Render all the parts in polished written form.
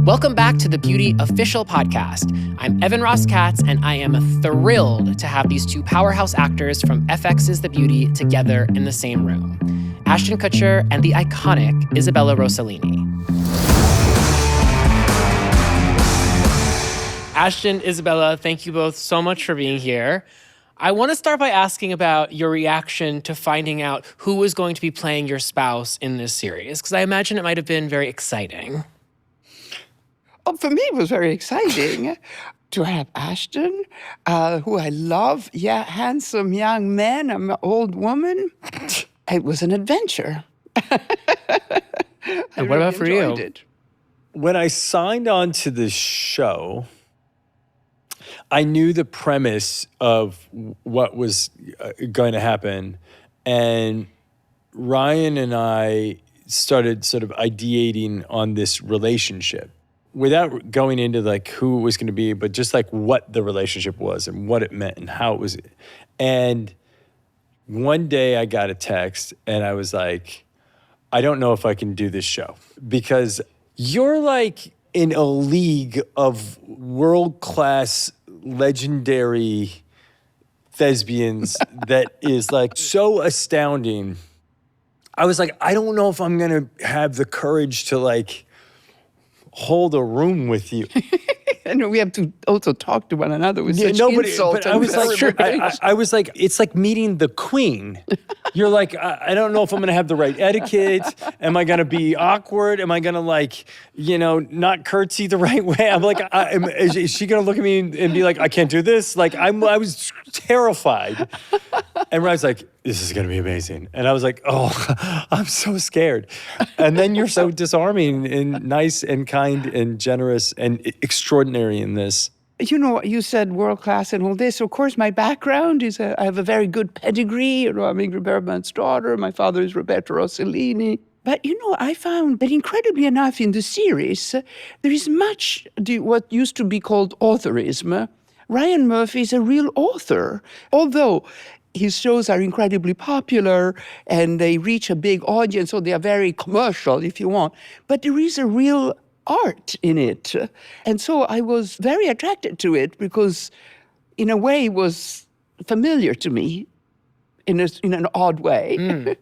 Welcome back to the Beauty Official Podcast. I'm Evan Ross Katz, and I am thrilled to have these two powerhouse actors from FX's The Beauty together in the same room. Ashton Kutcher and the iconic Isabella Rossellini. Ashton, Isabella, thank you both so much for being here. I want to start by asking about your reaction to finding out who was going to be playing your spouse in this series, because I imagine it might have been very exciting. Oh, for me, it was very exciting to have Ashton, who I love. Yeah, handsome young man, I'm an old woman. It was an adventure. And what about for you? It. When I signed on to the show, I knew the premise of what was going to happen. And Ryan and I started sort of ideating on this relationship without going into like who it was going to be, but just like what the relationship was and what it meant and how it was. And one day I got a text and I was like, I don't know if I can do this show because you're like in a league of world-class legendary thespians that is like so astounding. I was like, I don't know if I'm gonna have the courage to like hold a room with you. And we have to also talk to one another with such insult. But I was like, I was like, it's like meeting the queen. You're like, I don't know if I'm gonna have the right etiquette. Am I gonna be awkward? Am I gonna like, not curtsy the right way? I'm like, is she gonna look at me and be like, I can't do this? Like, I was terrified. And Ryan's like, this is gonna be amazing. And I was like, oh, I'm so scared. And then you're so disarming and nice and kind and generous and extraordinary in this. You said world-class and all this. Of course, my background is I have a very good pedigree. I'm Ingrid Bergman's daughter. My father is Roberto Rossellini. But, I found that incredibly enough in the series, there is much what used to be called authorism. Ryan Murphy is a real author, although his shows are incredibly popular and they reach a big audience, so they are very commercial, if you want. But there is a real art in it. And so I was very attracted to it because, in a way, it was familiar to me in an odd way.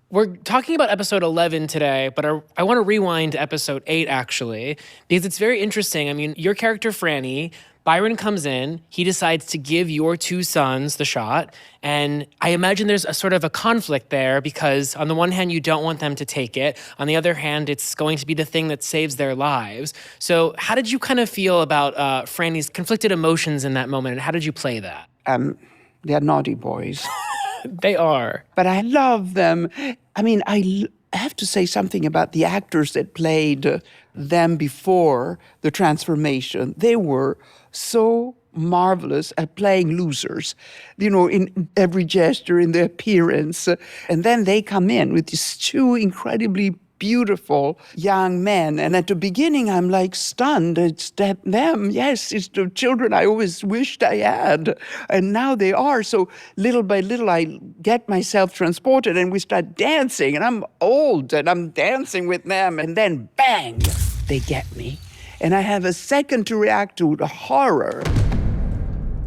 We're talking about episode 11 today, but I want to rewind to episode 8, actually, because it's very interesting. I mean, your character, Franny, Byron comes in, he decides to give your two sons the shot, and I imagine there's a sort of a conflict there because on the one hand, you don't want them to take it. On the other hand, it's going to be the thing that saves their lives. So how did you kind of feel about Franny's conflicted emotions in that moment, and how did you play that? They're naughty boys. They are. But I love them. I mean, I have to say something about the actors that played them before the transformation. They were so marvelous at playing losers, in every gesture, in their appearance. And then they come in with these two incredibly beautiful young men. And at the beginning, I'm like stunned. It's them. Yes, it's the children I always wished I had. And now they are. So little by little, I get myself transported and we start dancing. And I'm old and I'm dancing with them. And then bang, they get me. And I have a second to react to the horror.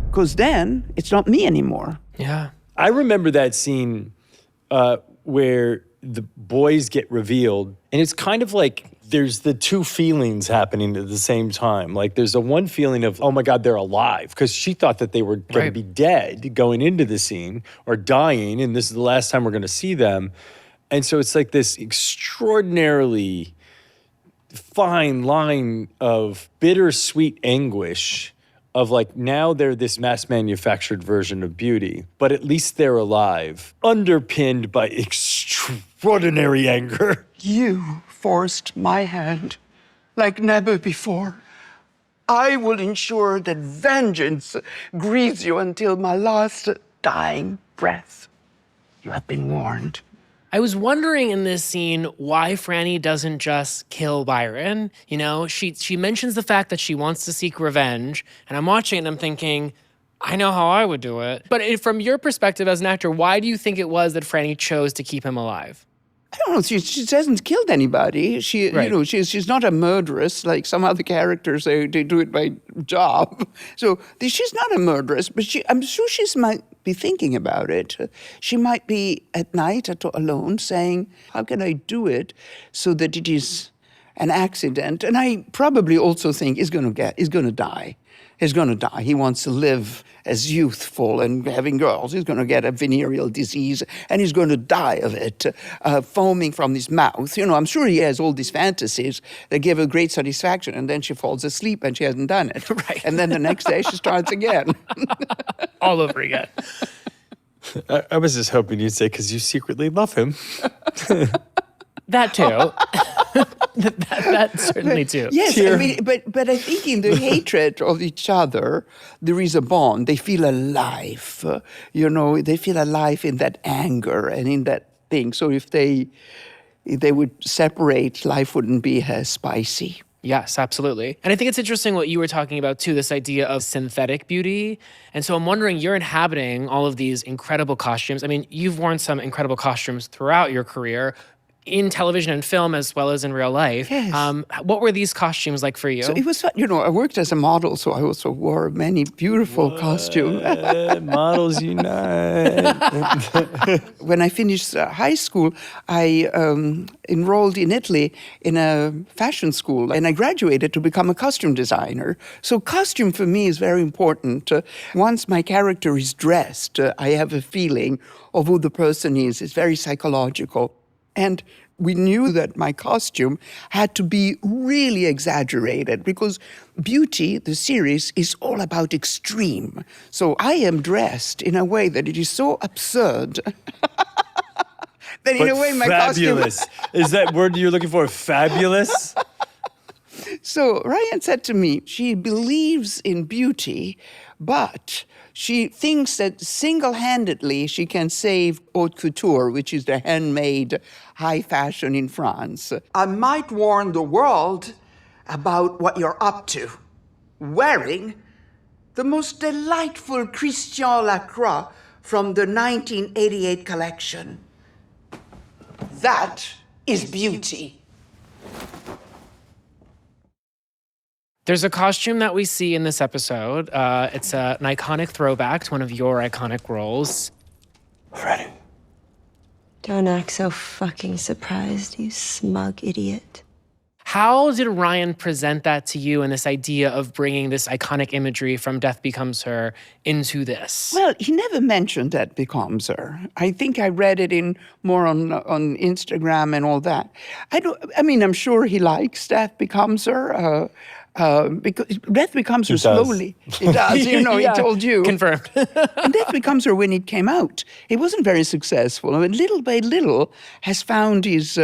Because then it's not me anymore. Yeah. I remember that scene where the boys get revealed, and it's kind of like there's the two feelings happening at the same time. Like there's a one feeling of, oh my God, they're alive, because she thought that they were going to be dead going into the scene or dying, and this is the last time we're going to see them. And so it's like this extraordinarily fine line of bittersweet anguish of like, now they're this mass manufactured version of beauty, but at least they're alive, underpinned by extraordinary anger. You forced my hand like never before. I will ensure that vengeance grieves you until my last dying breath. You have been warned. I was wondering in this scene why Franny doesn't just kill Byron. She mentions the fact that she wants to seek revenge, and I'm watching and I'm thinking, I know how I would do it. But from your perspective as an actor, why do you think it was that Franny chose to keep him alive? I don't know. She hasn't killed anybody. Right. She's not a murderess like some other characters. They do it by job. So she's not a murderess, but I'm sure she might be thinking about it. She might be at night alone, saying, "How can I do it so that it is an accident?" And I probably also think he's going to die. He's going to die. He wants to live as youthful and having girls. He's going to get a venereal disease and he's going to die of it, foaming from his mouth. I'm sure he has all these fantasies that give her great satisfaction, and then she falls asleep and she hasn't done it. Right. And then the next day she starts again. All over again. I was just hoping you'd say, because you secretly love him. That too. that certainly too. Yes, I mean, but I think in the hatred of each other, there is a bond. They feel alive. They feel alive in that anger and in that thing. So if they would separate, life wouldn't be as spicy. Yes, absolutely. And I think it's interesting what you were talking about too, this idea of synthetic beauty. And so I'm wondering, you're inhabiting all of these incredible costumes. I mean, you've worn some incredible costumes throughout your career, in television and film as well as in real life. Yes. What were these costumes like for you? So it was fun. I worked as a model, so I also wore many beautiful costumes. Models unite. When I finished high school, I enrolled in Italy in a fashion school, and I graduated to become a costume designer. So costume for me is very important. Once my character is dressed, I have a feeling of who the person is. It's very psychological. And we knew that my costume had to be really exaggerated because Beauty, the series, is all about extreme. So I am dressed in a way that it is so absurd that in a way my fabulous. costume... Is that word you're looking for? Fabulous? So Ryan said to me, she believes in beauty, but she thinks that single-handedly she can save haute couture, which is the handmade high fashion in France. I might warn the world about what you're up to. Wearing the most delightful Christian Lacroix from the 1988 collection. That is beauty. There's a costume that we see in this episode. It's an iconic throwback to one of your iconic roles. Freddie. Don't act so fucking surprised, you smug idiot. How did Ryan present that to you and this idea of bringing this iconic imagery from Death Becomes Her into this? Well, he never mentioned Death Becomes Her. I think I read it more on Instagram and all that. I'm sure he likes Death Becomes Her. Because Death Becomes Her slowly. It does, he told you. Confirmed. And Death Becomes Her, when it came out, it wasn't very successful. I mean, little by little has found his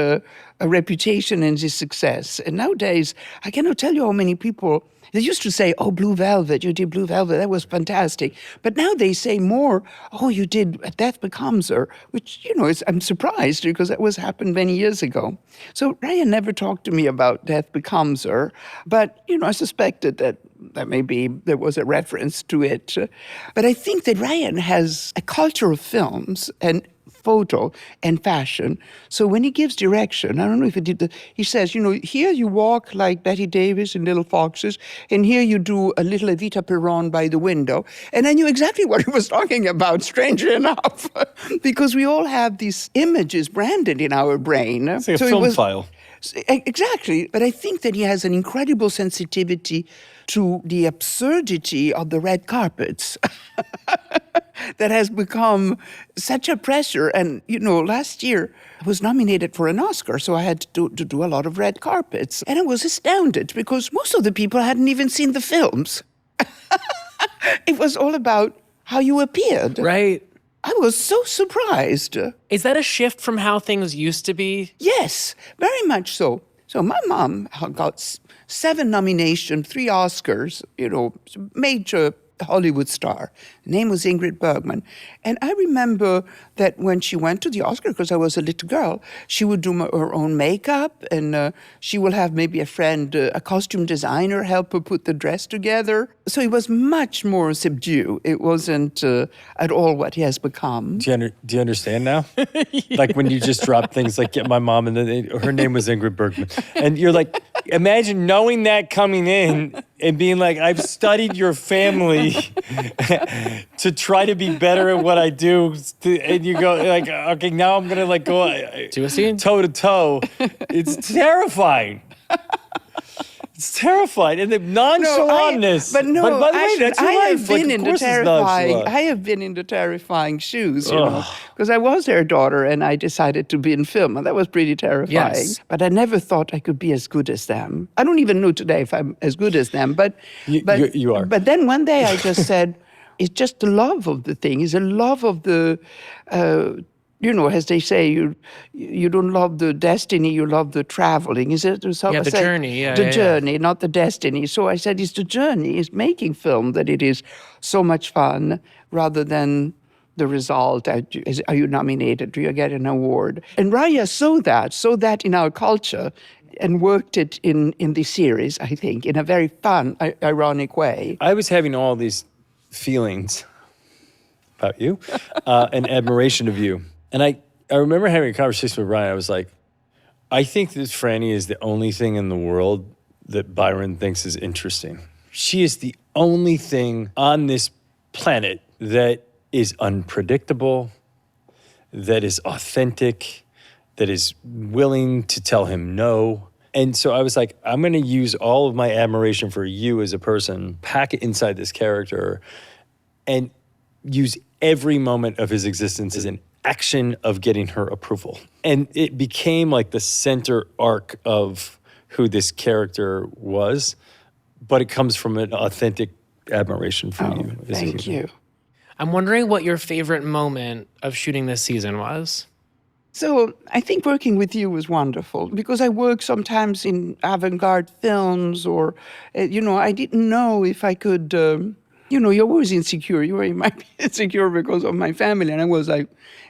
reputation and his success. And nowadays, I cannot tell you how many people, they used to say, "Oh, Blue Velvet, you did Blue Velvet, that was fantastic." But now they say more, "Oh, you did Death Becomes Her," which, I'm surprised because that happened many years ago. So Ryan never talked to me about Death Becomes Her, but, I suspected that maybe there was a reference to it. But I think that Ryan has a culture of films and photo and fashion. So when he gives direction, I don't know if he did he says, here you walk like Betty Davis in Little Foxes, and here you do a little Evita Peron by the window. And I knew exactly what he was talking about, strangely enough, because we all have these images branded in our brain. It's like a film file. Exactly. But I think that he has an incredible sensitivity to the absurdity of the red carpets that has become such a pressure. And, last year I was nominated for an Oscar, so I had to do a lot of red carpets. And I was astounded because most of the people hadn't even seen the films. It was all about how you appeared. Right. I was so surprised. Is that a shift from how things used to be? Yes, very much so. So my mom got 7 nominations, 3 Oscars, major Hollywood star. Her name was Ingrid Bergman. And I remember that when she went to the Oscar, because I was a little girl, she would do her own makeup, and she will have maybe a friend, a costume designer, help her put the dress together. So it was much more subdued. It wasn't at all what he has become. Do you understand now? Like when you just drop things like get my mom, and then her name was Ingrid Bergman. And you're like, imagine knowing that coming in and being like, I've studied your family to try to be better at what I do. And you go like, okay, now I'm going to like go Do a scene? toe to toe. It's terrifying. It's terrifying. And the nonchalantness. But no, by the way, that's your I life. have been Like, in of the course it's terrifying. nonchalant. I have been in the terrifying shoes, you know, because I was their daughter and I decided to be in film, and that was pretty terrifying. Yes. But I never thought I could be as good as them. I don't even know today if I'm as good as them. But you are. But then one day I just said, it's just the love of the thing. It's a love of the. You know, as they say, you don't love the destiny, you love the traveling. Is it? The journey. The journey, not the destiny. So I said, it's the journey, it's making film that it is so much fun rather than the result. Are you nominated? Do you get an award? And Raya saw that in our culture and worked it in the series, I think, in a very fun, ironic way. I was having all these feelings about you and admiration of you. And I remember having a conversation with Ryan. I was like, I think that Franny is the only thing in the world that Byron thinks is interesting. She is the only thing on this planet that is unpredictable, that is authentic, that is willing to tell him no. And so I was like, I'm going to use all of my admiration for you as a person, pack it inside this character, and use every moment of his existence as an action of getting her approval. And it became like the center arc of who this character was, but it comes from an authentic admiration for you. Thank you. I'm wondering what your favorite moment of shooting this season was. So I think working with you was wonderful because I work sometimes in avant-garde films or, I didn't know if I could, you're always insecure. You might be insecure because of my family. And I was like,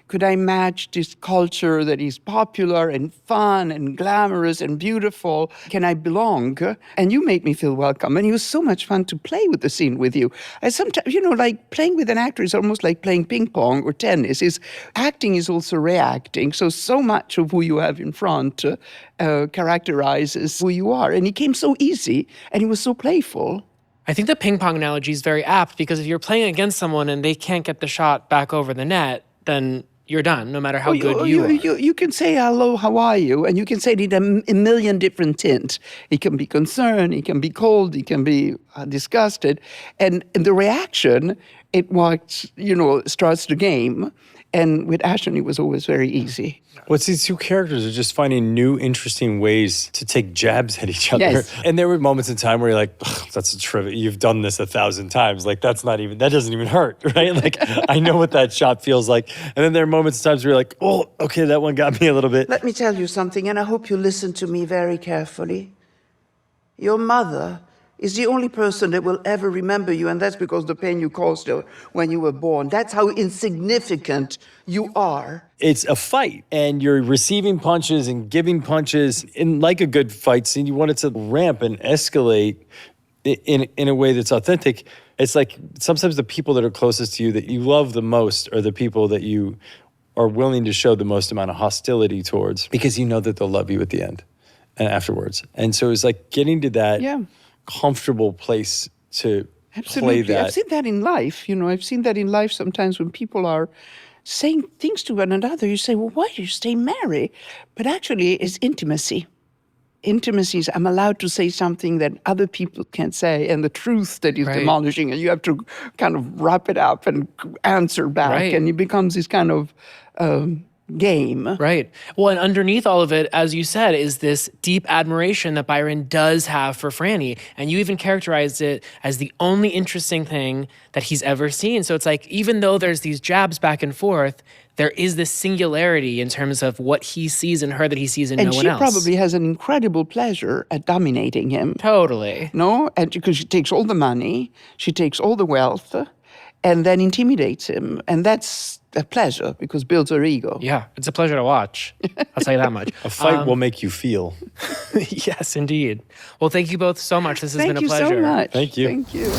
could I match this culture that is popular and fun and glamorous and beautiful? Can I belong? And you made me feel welcome. And it was so much fun to play with the scene with you. I sometimes, like playing with an actor is almost like playing ping pong or tennis. Acting is also reacting. So much of who you have in front characterizes who you are. And it came so easy and it was so playful. I think the ping pong analogy is very apt because if you're playing against someone and they can't get the shot back over the net, then you're done, no matter how good you are. You can say, hello, how are you? And you can say it in a million different tints. It can be concerned, it can be cold, it can be disgusted. And the reaction, starts the game. And with Ashton, it was always very easy. What's these two characters are just finding new, interesting ways to take jabs at each other. Yes. And there were moments in time where you're like, that's a trivia. You've done this 1,000 times. Like, that doesn't even hurt, right? Like, I know what that shot feels like. And then there are moments in times where you're like, oh, okay, that one got me a little bit. Let me tell you something, and I hope you listen to me very carefully. Your mother is the only person that will ever remember you, and that's because the pain you caused her when you were born. That's how insignificant you are. It's a fight, and you're receiving punches and giving punches. In like a good fight scene, you want it to ramp and escalate in a way that's authentic. It's like sometimes the people that are closest to you that you love the most are the people that you are willing to show the most amount of hostility towards because you know that they'll love you at the end and afterwards. And so it's like getting to that comfortable place to play that. I've seen that in life. I've seen that in life sometimes when people are saying things to one another. You say, well, why do you stay married? But actually, it's intimacy. Intimacy is I'm allowed to say something that other people can't say, and the truth that is demolishing, and you have to kind of wrap it up and answer back, and it becomes this kind of game. Right. Well, and underneath all of it, as you said, is this deep admiration that Byron does have for Franny. And you even characterized it as the only interesting thing that he's ever seen. So it's like, even though there's these jabs back and forth, there is this singularity in terms of what he sees in her that he sees in And no one she else. probably has an incredible pleasure at dominating him. Totally. No, and because she takes all the money, she takes all the wealth, and then intimidates him. And that's a pleasure because builds her ego. Yeah, it's a pleasure to watch. I'll tell you that much. A fight will make you feel. Yes, indeed. Well, thank you both so much. This has been a Thank you pleasure. so much. Thank you. Thank you.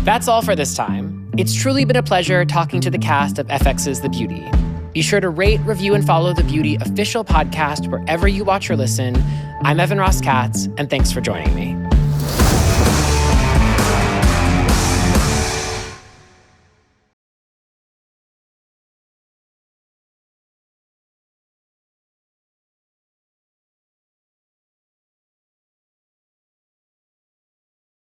That's all for this time. It's truly been a pleasure talking to the cast of FX's The Beauty. Be sure to rate, review, and follow The Beauty official podcast wherever you watch or listen. I'm Evan Ross Katz, and thanks for joining me.